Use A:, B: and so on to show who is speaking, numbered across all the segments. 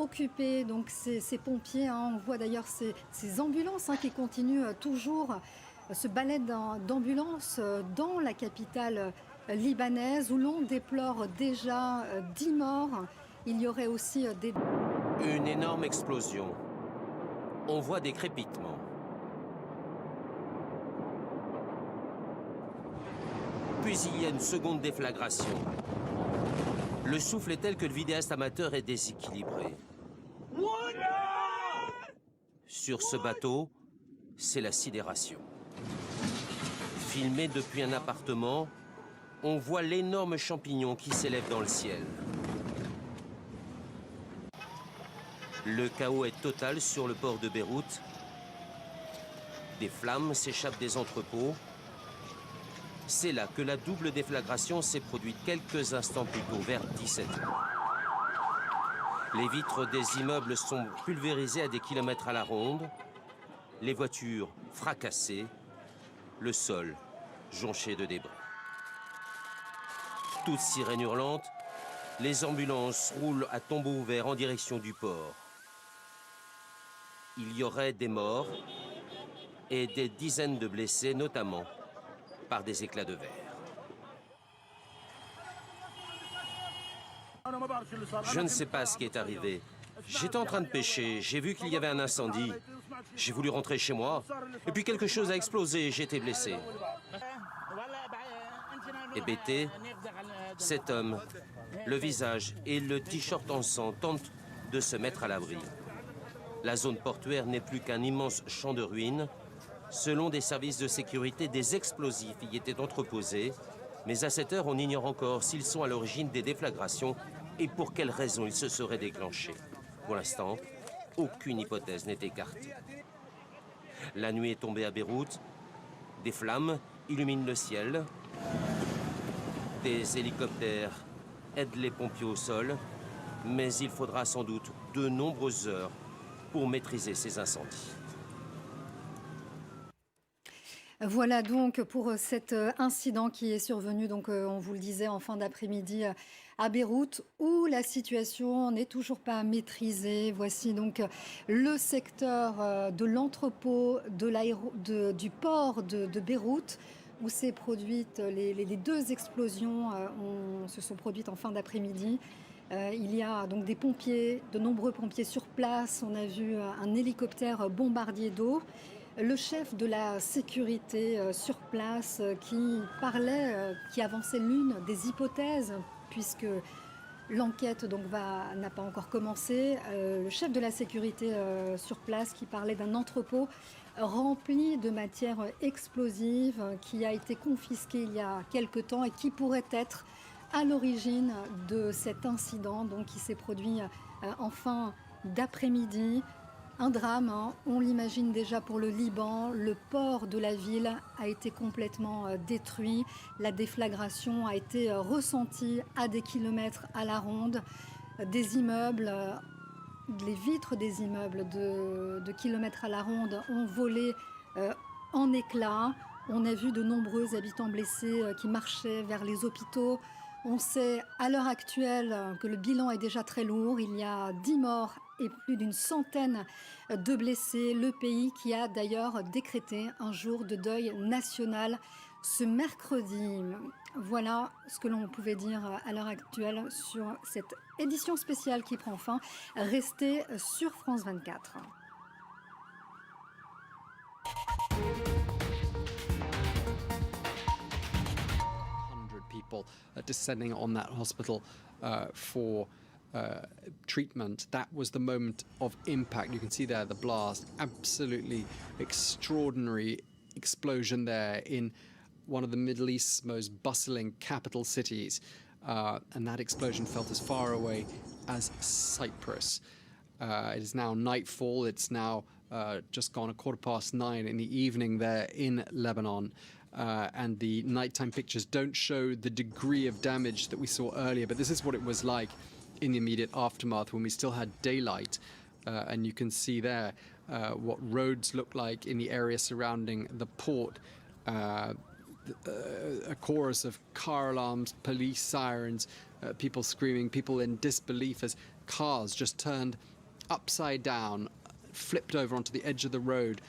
A: occupés, donc ces pompiers, on voit d'ailleurs ces ambulances qui continuent toujours ce balai d'ambulances dans la capitale libanaise où l'on déplore déjà 10 morts. Il y aurait aussi des...
B: Une énorme explosion. On voit des crépitements. Puis il y a une seconde déflagration. Le souffle est tel que le vidéaste amateur est déséquilibré. Sur ce bateau, c'est la sidération. Filmé depuis un appartement, on voit l'énorme champignon qui s'élève dans le ciel. Le chaos est total sur le port de Beyrouth. Des flammes s'échappent des entrepôts. C'est là que la double déflagration s'est produite quelques instants plus tôt, vers 17 h. Les vitres des immeubles sont pulvérisées à des kilomètres à la ronde, les voitures fracassées, le sol jonché de débris. Toutes sirènes hurlantes, les ambulances roulent à tombeau ouvert en direction du port. Il y aurait des morts et des dizaines de blessés, notamment par des éclats de verre. Je ne sais pas ce qui est arrivé. J'étais en train de pêcher, j'ai vu qu'il y avait un incendie. J'ai voulu rentrer chez moi, et puis quelque chose a explosé et j'ai été blessé. Hébété, cet homme, le visage et le t-shirt en sang tentent de se mettre à l'abri. La zone portuaire n'est plus qu'un immense champ de ruines. Selon des services de sécurité, des explosifs y étaient entreposés, mais à cette heure, on ignore encore s'ils sont à l'origine des déflagrations et pour quelles raisons ils se seraient déclenchés. Pour l'instant, aucune hypothèse n'est écartée. La nuit est tombée à Beyrouth, des flammes illuminent le ciel, des hélicoptères aident les pompiers au sol, mais il faudra sans doute de nombreuses heures pour maîtriser ces incendies.
A: Voilà donc pour cet incident qui est survenu, donc on vous le disait, en fin d'après-midi à Beyrouth, où la situation n'est toujours pas maîtrisée. Voici donc le secteur de l'entrepôt du port de Beyrouth, où s'est produite les deux explosions se sont produites en fin d'après-midi. Il y a donc des pompiers, de nombreux pompiers sur place. On a vu un hélicoptère bombardier d'eau. Le chef de la sécurité sur place qui parlait, qui avançait l'une des hypothèses, puisque l'enquête n'a pas encore commencé. Le chef de la sécurité sur place qui parlait d'un entrepôt rempli de matières explosives qui a été confisqué il y a quelque temps et qui pourrait être à l'origine de cet incident qui s'est produit en fin d'après-midi. Un drame, on l'imagine déjà pour le Liban. Le port de la ville a été complètement détruit. La déflagration a été ressentie à des kilomètres à la ronde. Des immeubles, les vitres des immeubles de kilomètres à la ronde ont volé en éclats. On a vu de nombreux habitants blessés qui marchaient vers les hôpitaux. On sait à l'heure actuelle que le bilan est déjà très lourd. Il y a 10 morts et plus d'une centaine de blessés. Le pays qui a d'ailleurs décrété un jour de deuil national ce mercredi. Voilà ce que l'on pouvait dire à l'heure actuelle sur cette édition spéciale qui prend fin. Restez sur France 24.
C: People descending on that hospital for treatment. That was the moment of impact. You can see there the blast. Absolutely extraordinary explosion there in one of the Middle East's most bustling capital cities. And that explosion felt as far away as Cyprus. It is now nightfall. It's now just gone 9:15 in the evening there in Lebanon. And the nighttime pictures don't show the degree of damage that we saw earlier, but this is what it was like in the immediate aftermath when we still had daylight. And you can see there what roads look like in the area surrounding the port. A chorus of car alarms, police sirens, people screaming, people in disbelief as cars just turned upside down, flipped over onto the edge of the road,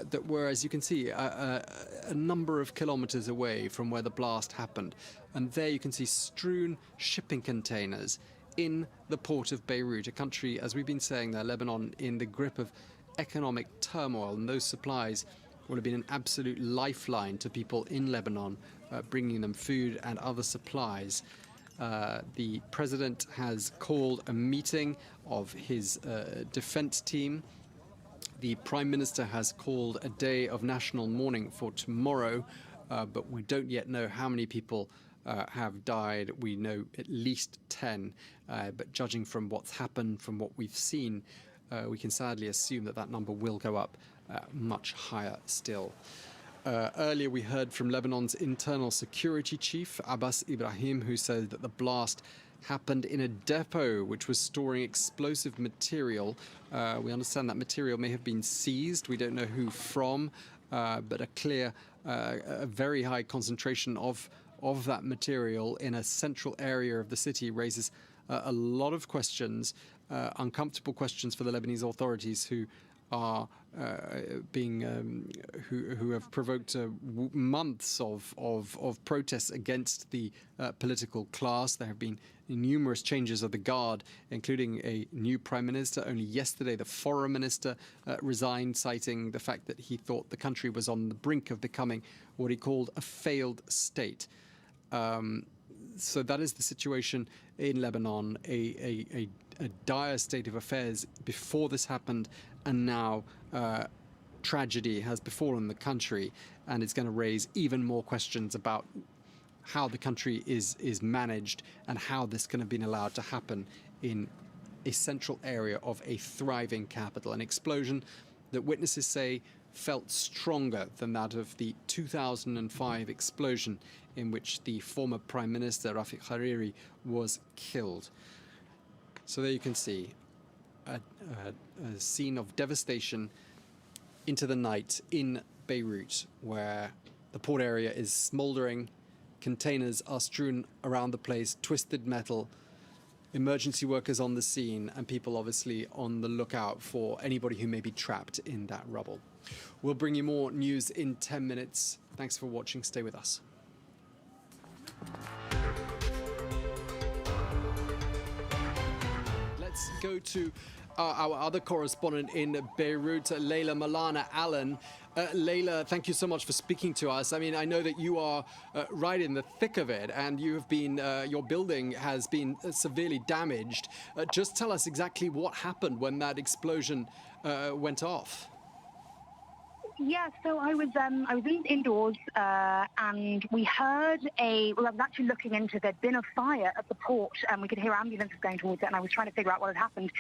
C: that were, as you can see, a number of kilometers away from where the blast happened. And there you can see strewn shipping containers in the port of Beirut, a country, as we've been saying there, Lebanon, in the grip of economic turmoil. And those supplies would have been an absolute lifeline to people in Lebanon, bringing them food and other supplies. The president has called a meeting of his defense team. The Prime Minister has called a day of national mourning for tomorrow, but we don't yet know how many people have died. We know at least 10, but judging from what's happened, from what we've seen, we can sadly assume that that number will go up much higher still. Earlier we heard from Lebanon's internal security chief, Abbas Ibrahim, who said that the blast happened in a depot which was storing explosive material. We understand that material may have been seized. We don't know who from, but a very high concentration of that material in a central area of the city raises a lot of questions, uncomfortable questions for the Lebanese authorities, who are who have provoked months of protests against the political class. There have been numerous changes of the guard, including a new prime minister. Only yesterday, the foreign minister resigned, citing the fact that he thought the country was on the brink of becoming what he called a failed state. So that is the situation in Lebanon, a dire state of affairs before this happened, and now tragedy has befallen the country, and it's going to raise even more questions about how the country is managed and how this can have been allowed to happen in a central area of a thriving capital. An explosion that witnesses say felt stronger than that of the 2005 explosion in which the former Prime Minister Rafiq Hariri was killed. So there you can see a scene of devastation into the night in Beirut, where the port area is smouldering, containers are strewn around the place, twisted metal, emergency workers on the scene, and people obviously on the lookout for anybody who may be trapped in that rubble. We'll bring you more news in 10 minutes. Thanks for watching. Stay with us. Let's go to our other correspondent in Beirut, Leila Malana Allen. Leila, thank you so much for speaking to us. I mean, I know that you are right in the thick of it, and you have been, your building has been severely damaged. Just tell us exactly what happened when that explosion went off.
D: Yeah, so I was indoors, and we heard I was actually looking into, there'd been a fire at the port, and we could hear ambulances going towards it, and I was trying to figure out what had happened.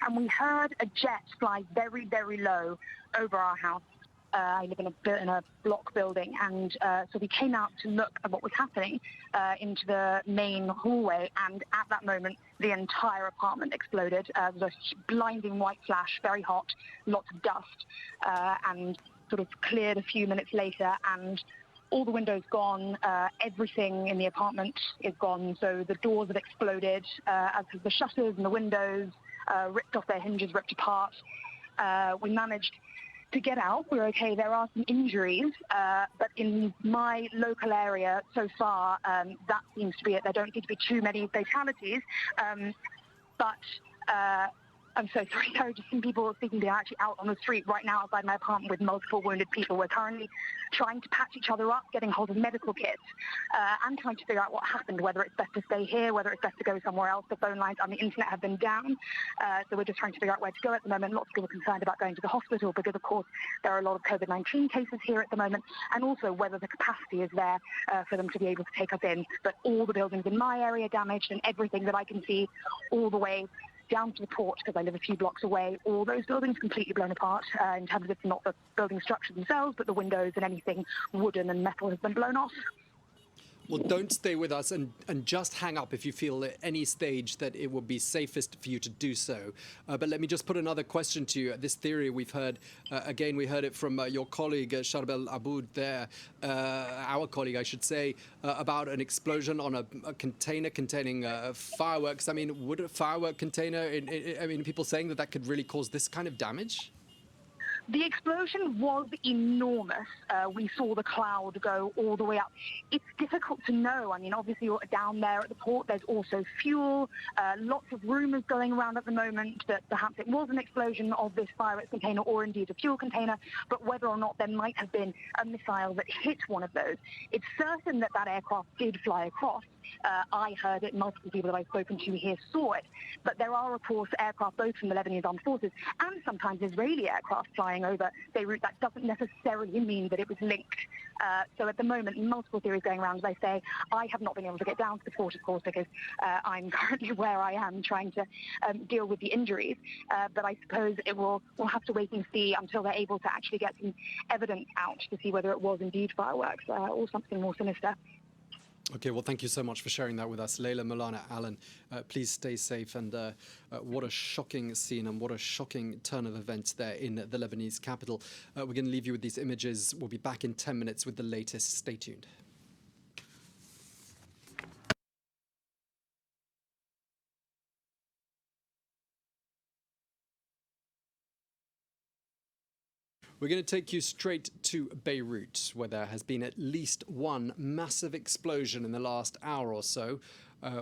D: And we heard a jet fly very, very low over our house. I live in a block building, and so we came out to look at what was happening into the main hallway, and at that moment, the entire apartment exploded. There was a blinding white flash, very hot, lots of dust, and sort of cleared a few minutes later, and all the windows gone, everything in the apartment is gone. So the doors have exploded, as have the shutters and the windows, ripped off their hinges, ripped apart. We managed to get out. We're okay. There are some injuries, but in my local area so far, that seems to be it. There don't seem to be too many fatalities, but I'm so sorry. There are just some people speaking to actually out on the street right now outside my apartment with multiple wounded people. We're currently trying to patch each other up, getting hold of medical kits, and trying to figure out what happened, whether it's best to stay here, whether it's best to go somewhere else. The phone lines on the internet have been down, so we're just trying to figure out where to go at the moment. Lots of people are concerned about going to the hospital because, of course, there are a lot of COVID-19 cases here at the moment, and also whether the capacity is there for them to be able to take us in. But all the buildings in my area damaged, and everything that I can see all the way down to the port, because I live a few blocks away, all those buildings completely blown apart, in terms of it's not the building structure themselves, but the windows and anything wooden and metal has been blown off.
C: Well, don't stay with us and just hang up if you feel at any stage that it would be safest for you to do so. But let me just put another question to you. This theory we've heard, again, we heard it from your colleague, Sharbel Aboud there, our colleague, I should say, about an explosion on a container containing fireworks. I mean, would a firework container, I mean, people saying that could really cause this kind of damage?
D: The explosion was enormous. We saw the cloud go all the way up. It's difficult to know. I mean, obviously, down there at the port, there's also fuel. Lots of rumors going around at the moment that perhaps it was an explosion of this fireworks container or indeed a fuel container, but whether or not there might have been a missile that hit one of those. It's certain that that aircraft did fly across. I heard it, multiple people that I've spoken to here saw it, but there are, of course, aircraft both from the Lebanese Armed Forces and sometimes Israeli aircraft flying over Beirut. That doesn't necessarily mean that it was linked. So at the moment, multiple theories going around. As I say, I have not been able to get down to the port, of course, because I'm currently where I am trying to deal with the injuries. But I suppose we'll have to wait and see until they're able to actually get some evidence out to see whether it was indeed fireworks or something more sinister.
C: Okay, well, thank you so much for sharing that with us. Leila, Molana, Alan, please stay safe. And what a shocking scene and what a shocking turn of events there in the Lebanese capital. We're going to leave you with these images. We'll be back in 10 minutes with the latest. Stay tuned. We're going to take you straight to Beirut, where there has been at least one massive explosion in the last hour or so.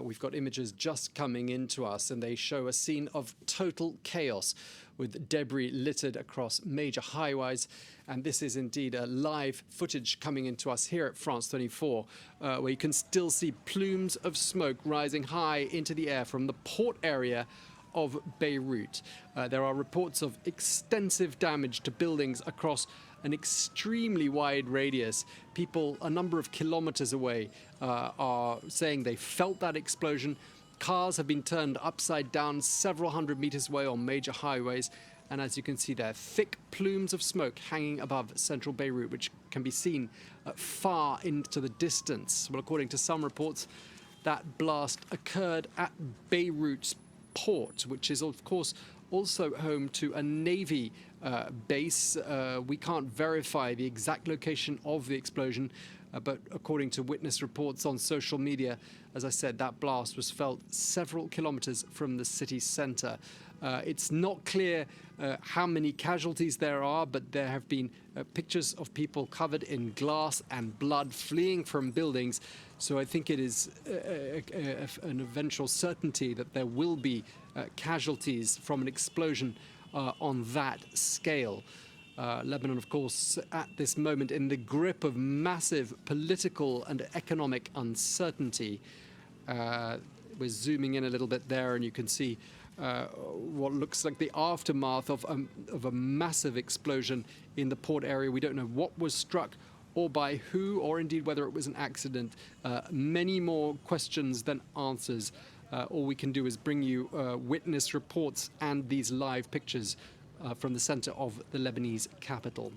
C: We've got images just coming into us, and they show a scene of total chaos with debris littered across major highways. And this is indeed a live footage coming into us here at France 24, where you can still see plumes of smoke rising high into the air from the port area of Beirut. There are reports of extensive damage to buildings across an extremely wide radius. People a number of kilometers away are saying they felt that explosion. Cars have been turned upside down several hundred meters away on major highways. And as you can see there, thick plumes of smoke hanging above central Beirut, which can be seen far into the distance. Well, according to some reports, that blast occurred at Beirut's port, which is of course also home to a Navy base. We can't verify the exact location of the explosion, but according to witness reports on social media, as I said, that blast was felt several kilometers from the city center. It's not clear how many casualties there are, but there have been pictures of people covered in glass and blood fleeing from buildings. So I think it is an eventual certainty that there will be casualties from an explosion on that scale. Lebanon, of course, at this moment in the grip of massive political and economic uncertainty. We're zooming in a little bit there, and you can see what looks like the aftermath of a massive explosion in the port area. We don't know what was struck or by who, or indeed whether it was an accident. Many more questions than answers. All we can do is bring you witness reports and these live pictures from the center of the Lebanese capital.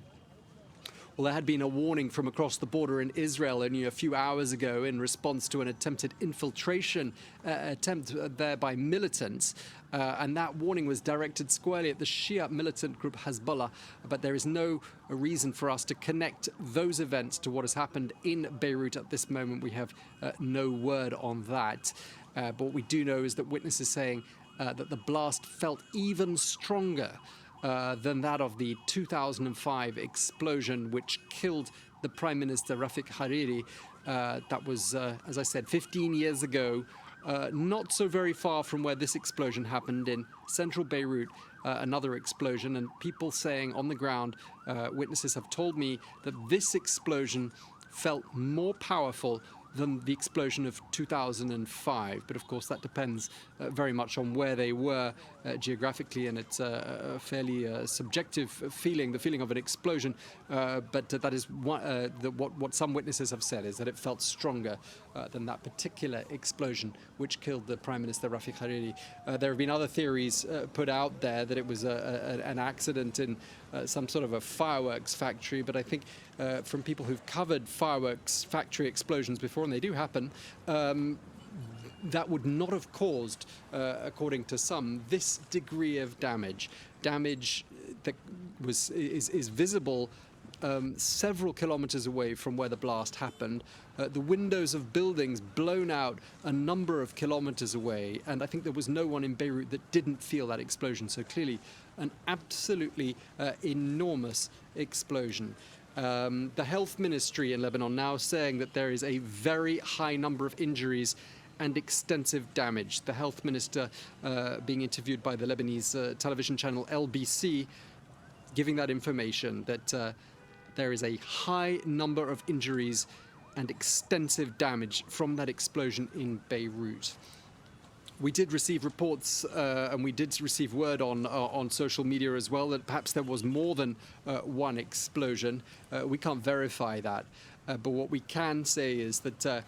C: Well, there had been a warning from across the border in Israel only a few hours ago in response to an attempted infiltration attempt there by militants. And that warning was directed squarely at the Shia militant group Hezbollah. But there is no reason for us to connect those events to what has happened in Beirut at this moment. We have no word on that. But what we do know is that witnesses saying that the blast felt even stronger than that of the 2005 explosion, which killed the Prime Minister Rafik Hariri. That was, as I said, 15 years ago, not so very far from where this explosion happened in central Beirut, another explosion. And people saying on the ground, witnesses have told me that this explosion felt more powerful than the explosion of 2005. But of course, that depends very much on where they were geographically, and it's a fairly subjective feeling, the feeling of an explosion. But that is what some witnesses have said, is that it felt stronger than that particular explosion, which killed the Prime Minister Rafik Hariri. There have been other theories put out there that it was an accident in some sort of a fireworks factory, but I think from people who've covered fireworks factory explosions before, and they do happen, that would not have caused, according to some, this degree of damage. Damage that is visible several kilometers away from where the blast happened. The windows of buildings blown out a number of kilometers away, and I think there was no one in Beirut that didn't feel that explosion. So clearly an absolutely enormous explosion. The health ministry in Lebanon now saying that there is a very high number of injuries and extensive damage. The health minister being interviewed by the Lebanese television channel LBC, giving that information that there is a high number of injuries and extensive damage from that explosion in Beirut. We did receive reports and we did receive word on social media as well that perhaps there was more than one explosion. We can't verify that, but what we can say is that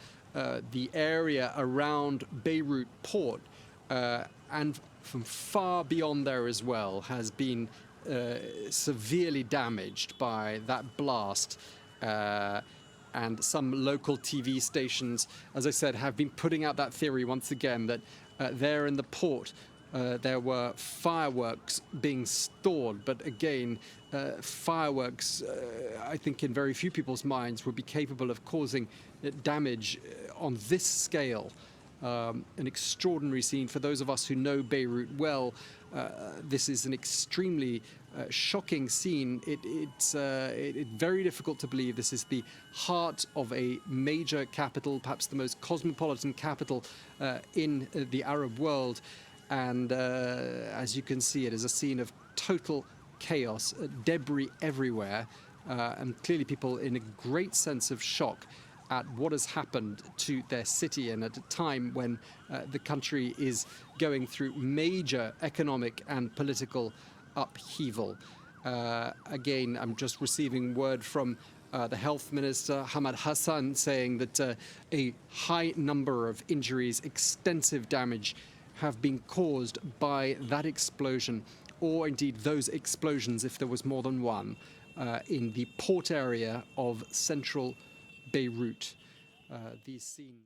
C: the area around Beirut port and from far beyond there as well has been severely damaged by that blast. And some local TV stations, as I said, have been putting out that theory once again that there in the port there were fireworks being stored. But again, fireworks, I think in very few people's minds, would be capable of causing damage on this scale. An extraordinary scene. For those of us who know Beirut well, this is an extremely shocking scene. It's very difficult to believe this is the heart of a major capital, perhaps the most cosmopolitan capital in the Arab world. And as you can see, it is a scene of total chaos, debris everywhere, and clearly people in a great sense of shock at what has happened to their city, and at a time when the country is going through major economic and political upheaval. Again, I'm just receiving word from the health minister, Hamad Hassan, saying that a high number of injuries, extensive damage have been caused by that explosion, or indeed those explosions, if there was more than one, in the port area of central Beirut. These scenes